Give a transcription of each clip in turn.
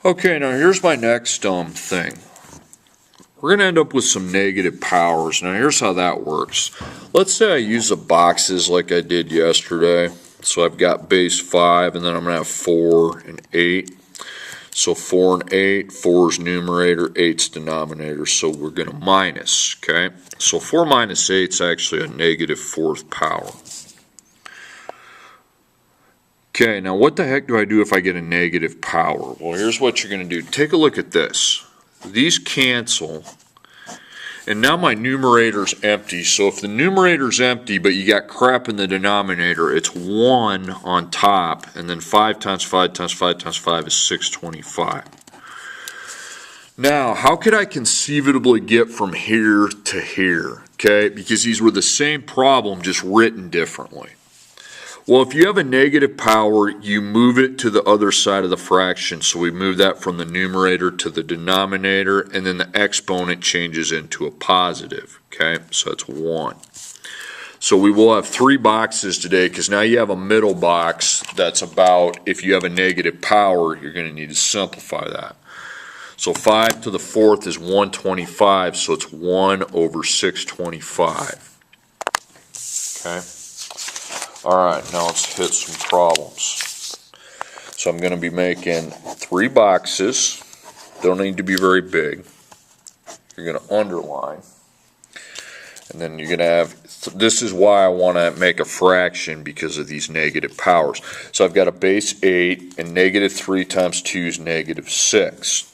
Okay, now here's my next thing. We're going to end up with some negative powers. Now here's how that works. Let's say I use the boxes like I did yesterday. So I've got base 5, and then I'm going to have 4 and 8. So 4 and 8, 4 is numerator, 8's denominator, so we're going to minus, okay? So 4 minus 8 is actually a negative 4th power. Okay, now what the heck do I do if I get a negative power? Well, here's what you're going to do. Take a look at this. These cancel, and now my numerator's empty. So if the numerator's empty, but you got crap in the denominator, it's 1 on top, and then 5 times 5 times 5 times 5 is 625. Now, how could I conceivably get from here to here? Okay, because these were the same problem, just written differently. Well, if you have a negative power, you move it to the other side of the fraction. So we move that from the numerator to the denominator, and then the exponent changes into a positive. Okay, so it's 1. So we will have 3 boxes today, because now you have a middle box that's about, if you have a negative power, you're going to need to simplify that. So 5 to the 4th is 125, so it's 1 over 625. Okay. Alright, now let's hit some problems. So I'm going to be making 3 boxes. Don't need to be very big. You're going to underline. And then you're going to have, this is why I want to make a fraction, because of these negative powers. So I've got a base 8, and negative 3 times 2 is negative 6.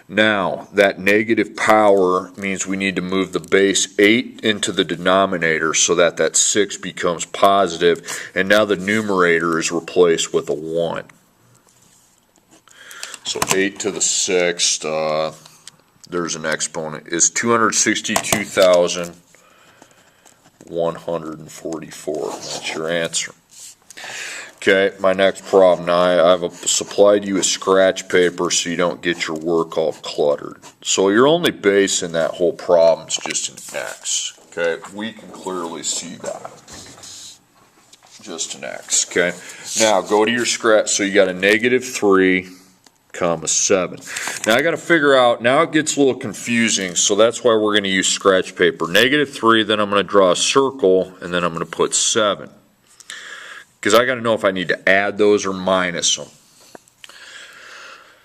Now, that negative power means we need to move the base 8 into the denominator so that that 6 becomes positive, and now the numerator is replaced with a 1. So 8 to the 6th, there's an exponent, is 262,144. That's your answer. Okay, my next problem. Now I've supplied you with scratch paper so you don't get your work all cluttered. So your only base in that whole problem is just an x. Okay, we can clearly see that. Just an x. Okay, now go to your scratch. So you got a negative 3, comma 7. Now I got to figure out, now it gets a little confusing, so that's why we're going to use scratch paper. Negative 3, then I'm going to draw a circle, and then I'm going to put 7. Because I got to know if I need to add those or minus them.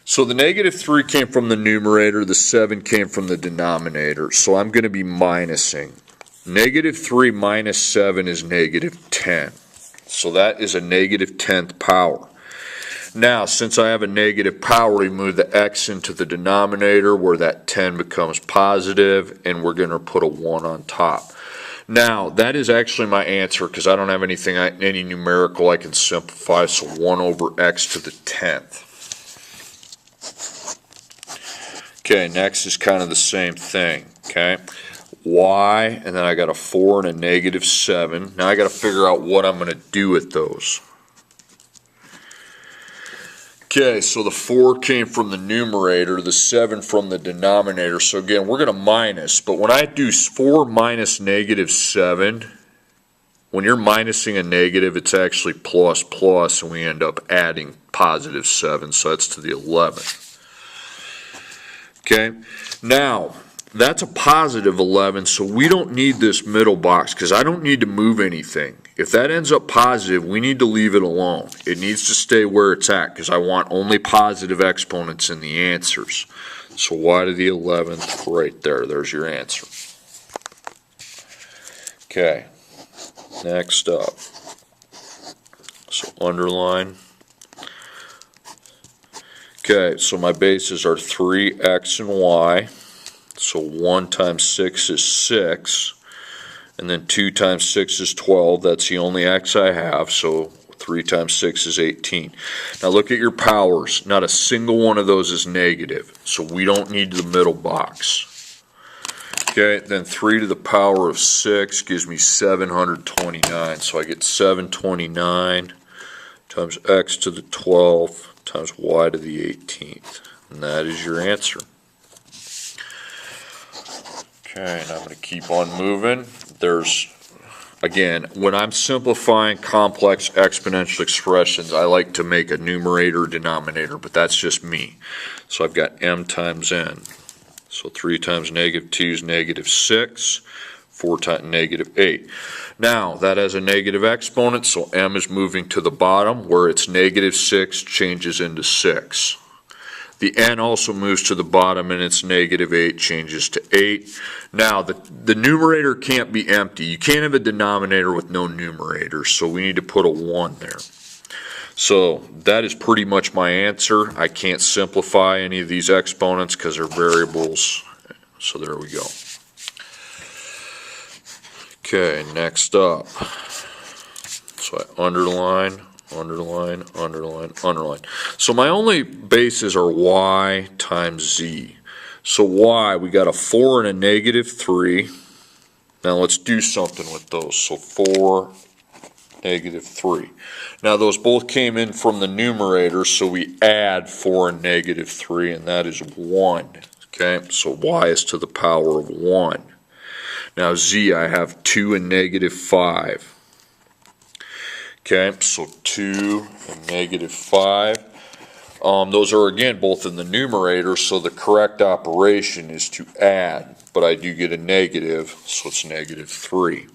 So the negative 3 came from the numerator, the 7 came from the denominator, so I'm going to be minusing. Negative 3 minus 7 is negative 10. So that is a negative 10th power. Now, since I have a negative power, we move the x into the denominator where that 10 becomes positive, and we're going to put a 1 on top. Now, that is actually my answer, because I don't have anything, any numerical I can simplify, so 1 over x to the 10th. Okay, next is kind of the same thing, okay? Y, and then I got a 4 and a negative 7. Now I got to figure out what I'm going to do with those. Okay, so the 4 came from the numerator, the 7 from the denominator. So again, we're going to minus. But when I do 4 minus negative 7, when you're minusing a negative, it's actually plus plus, and we end up adding positive 7. So that's to the 11th. Okay, now that's a positive 11, so we don't need this middle box because I don't need to move anything. If that ends up positive, we need to leave it alone. It needs to stay where it's at because I want only positive exponents in the answers. So y to the 11th right there. There's your answer. Okay, next up. So underline. Okay, so my bases are 3x and y. So 1 times 6 is 6. And then 2 times 6 is 12. That's the only x I have. So 3 times 6 is 18. Now look at your powers. Not a single one of those is negative. So we don't need the middle box. Okay, then 3 to the power of 6 gives me 729. So I get 729 times x to the 12th times y to the 18th. And that is your answer. Okay, and I'm going to keep on moving. There's Again, when I'm simplifying complex exponential expressions, I like to make a numerator denominator, but that's just me. So I've got m times n. So 3 times -2 is -6. 4 times -8. Now, that has a negative exponent, so m is moving to the bottom, where it's -6 changes into 6. The n also moves to the bottom, and it's -8 changes to 8. Now, the numerator can't be empty. You can't have a denominator with no numerator, so we need to put a 1 there. So that is pretty much my answer. I can't simplify any of these exponents because they're variables. So there we go. Okay, next up. So I underline, underline, underline, underline. So my only bases are y times z. So y, we got a 4 and a -3. Now let's do something with those. So 4, -3. Now those both came in from the numerator, so we add 4 and -3, and that is 1. Okay, so y is to the power of 1. Now z, I have 2 and -5. Okay, so 2 and -5. Those are again both in the numerator, so the correct operation is to add, but I do get a negative, so it's -3.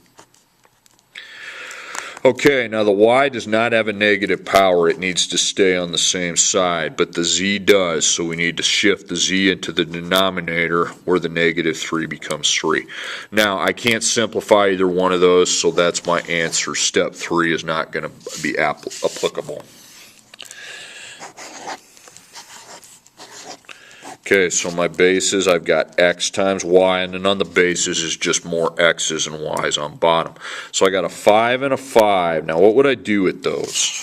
Okay, now the y does not have a negative power. It needs to stay on the same side, but the z does, so we need to shift the z into the denominator where the -3 becomes 3. Now, I can't simplify either one of those, so that's my answer. Step 3 is not going to be applicable. Okay, so my bases, I've got x times y, and then on the bases is just more x's and y's on bottom. So I got a 5 and a 5. Now what would I do with those?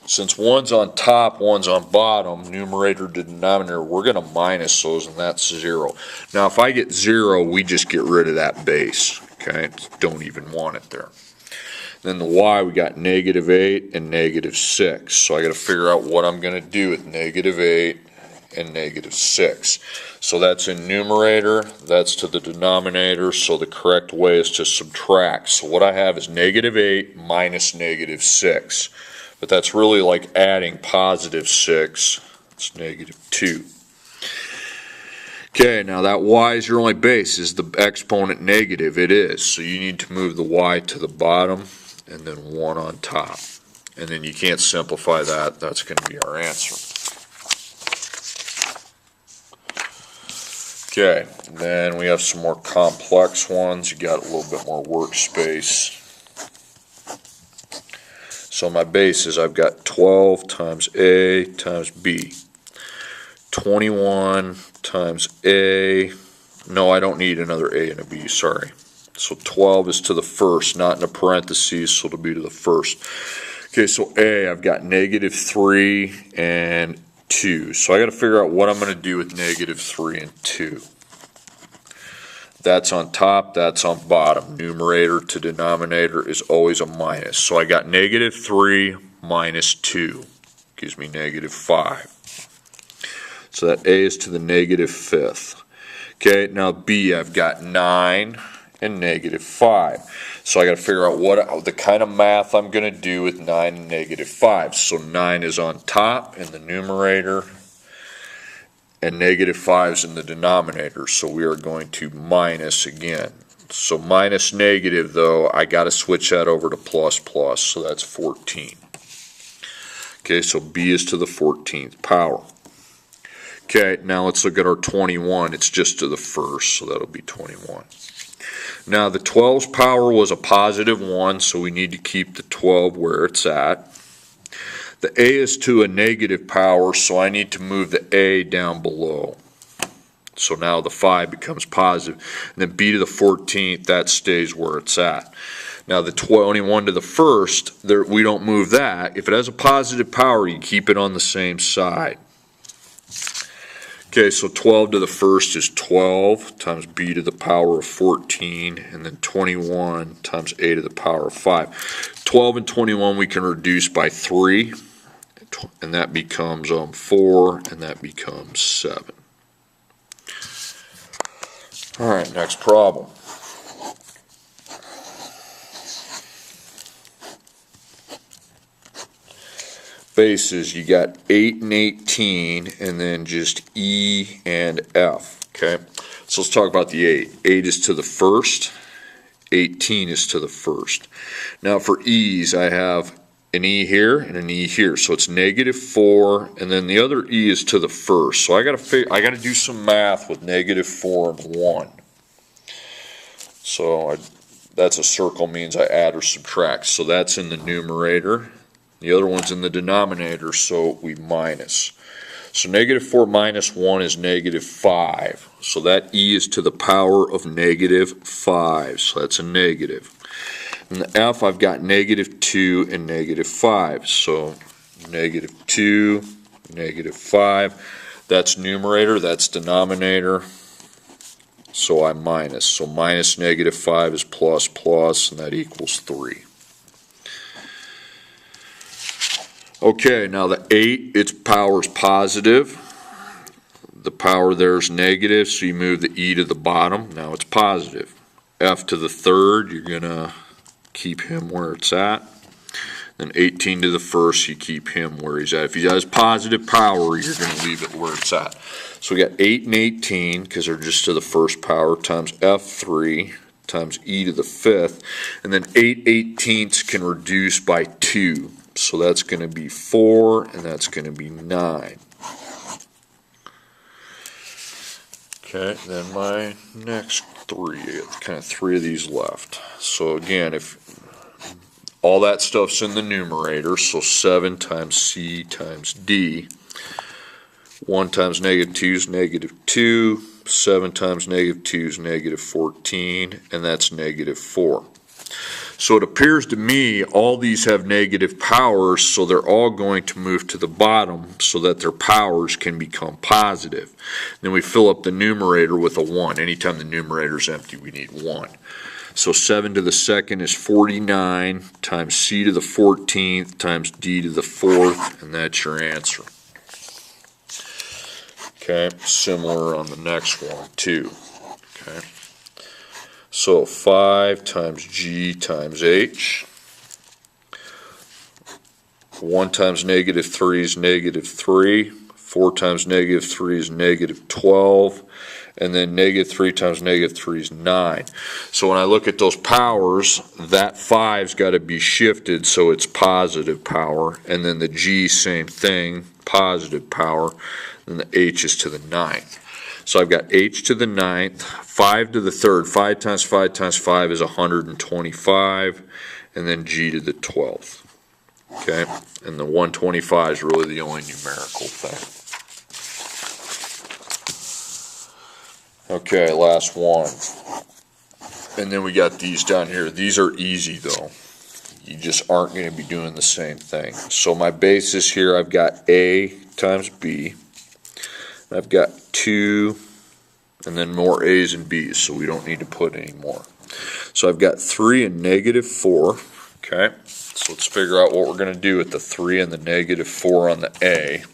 Since one's on top, one's on bottom, numerator to denominator, we're going to minus those, and that's 0. Now if I get 0, we just get rid of that base. Okay, don't even want it there. Then the y, we got -8 and -6. So I got to figure out what I'm going to do with -8 and -6. So that's in numerator, that's to the denominator, so the correct way is to subtract. So what I have is -8 minus -6. But that's really like adding +6. It's -2. Okay, now that y is your only base. Is the exponent negative? It is. So you need to move the y to the bottom, and then 1 on top. And then you can't simplify that. That's going to be our answer. Okay, then we have some more complex ones. You got a little bit more workspace. So my bases, I've got 12 times a times b. 21 times a. No, I don't need another a and a b, sorry. So 12 is to the first, not in a parentheses, so it'll be to the first. Okay, so A, I've got -3 and 2. So I got to figure out what I'm going to do with -3 and 2. That's on top, that's on bottom. Numerator to denominator is always a minus. So I got -3 minus 2 gives me -5. So that A is to the -5th. Okay, now B, I've got 9 and -5. So I got to figure out what the kind of math I'm going to do with 9 and -5. So 9 is on top in the numerator, and -5 is in the denominator. So we are going to minus again. So minus negative, though, I got to switch that over to plus plus. So that's 14. Okay, so B is to the 14th power. Okay, now let's look at our 21. It's just to the first, so that'll be 21. Now the 12's power was a +1, so we need to keep the 12 where it's at. The A is to a negative power, so I need to move the A down below. So now the 5 becomes positive. And then B to the 14th, that stays where it's at. Now the 21 to the first, we don't move that. If it has a positive power, you keep it on the same side. Okay, so 12 to the first is 12 times b to the power of 14, and then 21 times a to the power of 5. 12 and 21 we can reduce by 3, and that becomes 4, and that becomes 7. All right, next problem. bases, you got 8 and 18, and then just E and F, okay? So let's talk about the 8. 8 is to the first, 18 is to the first. Now for E's, I have an E here and an E here, so it's -4, and then the other E is to the first. So I gotta do some math with -4 and 1. So that's a circle, means I add or subtract. So that's in the numerator. The other one's in the denominator, so we minus. So -4 minus 1 is -5. So that E is to the power of -5. So that's a negative. In the F, I've got -2 and -5. So -2, -5. That's numerator, that's denominator. So I minus. So minus -5 is plus, and that equals 3. Okay, now the 8, its power is positive. The power there is negative, so you move the E to the bottom. Now it's positive. F to the third, you're going to keep him where it's at. Then 18 to the first, you keep him where he's at. If he has positive power, you're going to leave it where it's at. So we got 8 and 18, because they're just to the first power, times F3 times E to the fifth. And then 8/18 can reduce by 2. So that's going to be 4, and that's going to be 9. Okay, then my next 3, kind of 3 of these left. So again, if all that stuff's in the numerator, so 7 times C times D. 1 times -2 is -2. 7 times -2 is -14, and that's -4. So it appears to me all these have negative powers, so they're all going to move to the bottom so that their powers can become positive. Then we fill up the numerator with a 1. Anytime the numerator is empty, we need 1. So 7 to the second is 49 times C to the 14th times D to the 4th, and that's your answer. Okay, similar on the next one too. Okay. So 5 times G times H. 1 times -3 is -3. 4 times -3 is -12. And then -3 times -3 is 9. So when I look at those powers, that 5's got to be shifted so it's positive power. And then the G, same thing, positive power. And the H is to the 9th. So I've got H to the 9th, 5 to the 3rd. 5 times 5 times 5 is 125, and then G to the 12th. Okay, and the 125 is really the only numerical thing. Okay, last one. And then we got these down here. These are easy though. You just aren't going to be doing the same thing. So my basis here, I've got A times B. I've got 2, and then more A's and B's, so we don't need to put any more. So I've got 3 and -4, okay? So let's figure out what we're going to do with the 3 and the -4 on the A.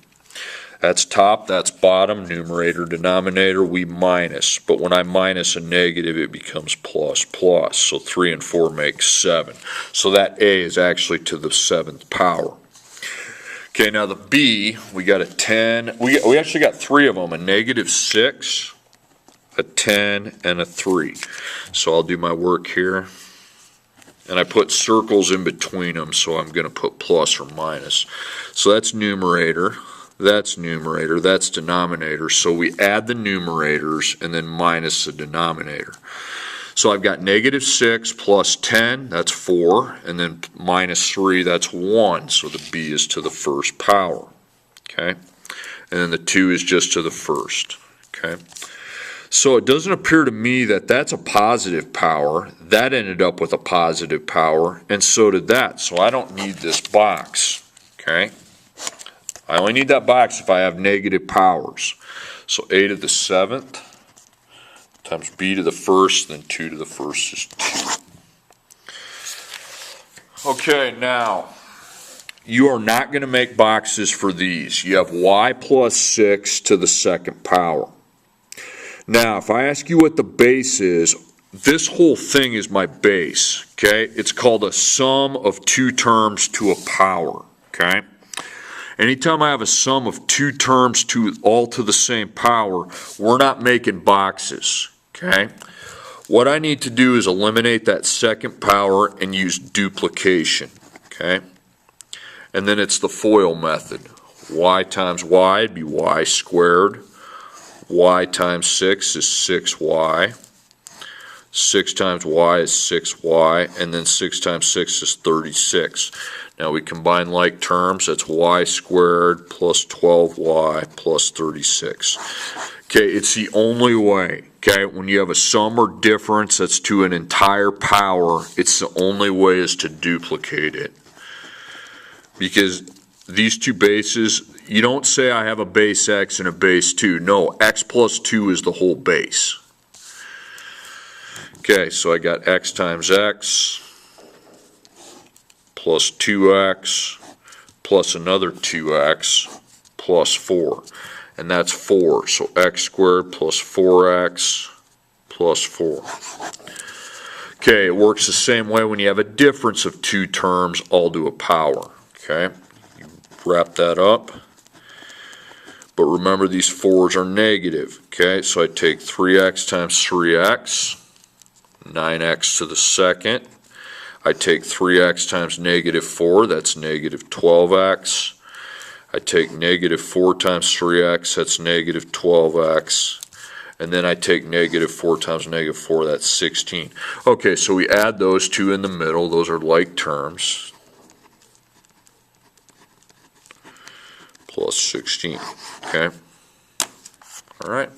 That's top, that's bottom, numerator, denominator, we minus. But when I minus a negative, it becomes plus. So 3 and 4 make 7. So that A is actually to the 7th power. Okay, now the B, we got a 10. We actually got 3 of them, a -6, a 10, and a 3. So I'll do my work here. And I put circles in between them, so I'm going to put plus or minus. So that's numerator, that's denominator. So we add the numerators and then minus the denominator. So I've got -6 plus 10, that's 4, and then minus 3, that's 1. So the B is to the first power, okay? And then the 2 is just to the first, okay? So it doesn't appear to me that that's a positive power. That ended up with a positive power, and so did that. So I don't need this box, okay? I only need that box if I have negative powers. So A to the 7th. Times B to the first, then 2 to the first is 2. Okay, now, you are not going to make boxes for these. You have y plus 6 to the second power. Now, if I ask you what the base is, this whole thing is my base, okay? It's called a sum of two terms to a power, okay? Anytime I have a sum of two terms all to the same power, we're not making boxes, okay? What I need to do is eliminate that second power and use duplication, okay? And then it's the FOIL method. Y times y would be y squared. Y times 6 is 6y. 6 times y is 6y, and then 6 times 6 is 36. Now we combine like terms, that's y squared plus 12y plus 36. Okay, it's the only way, okay, when you have a sum or difference that's to an entire power, it's the only way is to duplicate it. Because these two bases, you don't say I have a base x and a base 2. No, x plus 2 is the whole base. Okay, so I got x times x plus 2x plus another 2x plus 4. And that's 4. So x squared plus 4x plus 4. Okay, it works the same way when you have a difference of two terms all to a power. Okay, you wrap that up. But remember, these 4's are negative. Okay, so I take 3x times 3x, 9x to the second. I take 3x times negative 4, that's negative 12x. I take negative 4 times 3x, that's negative 12x. And then I take negative 4 times negative 4, that's 16. Okay, so we add those two in the middle. Those are like terms. Plus 16, okay? All right.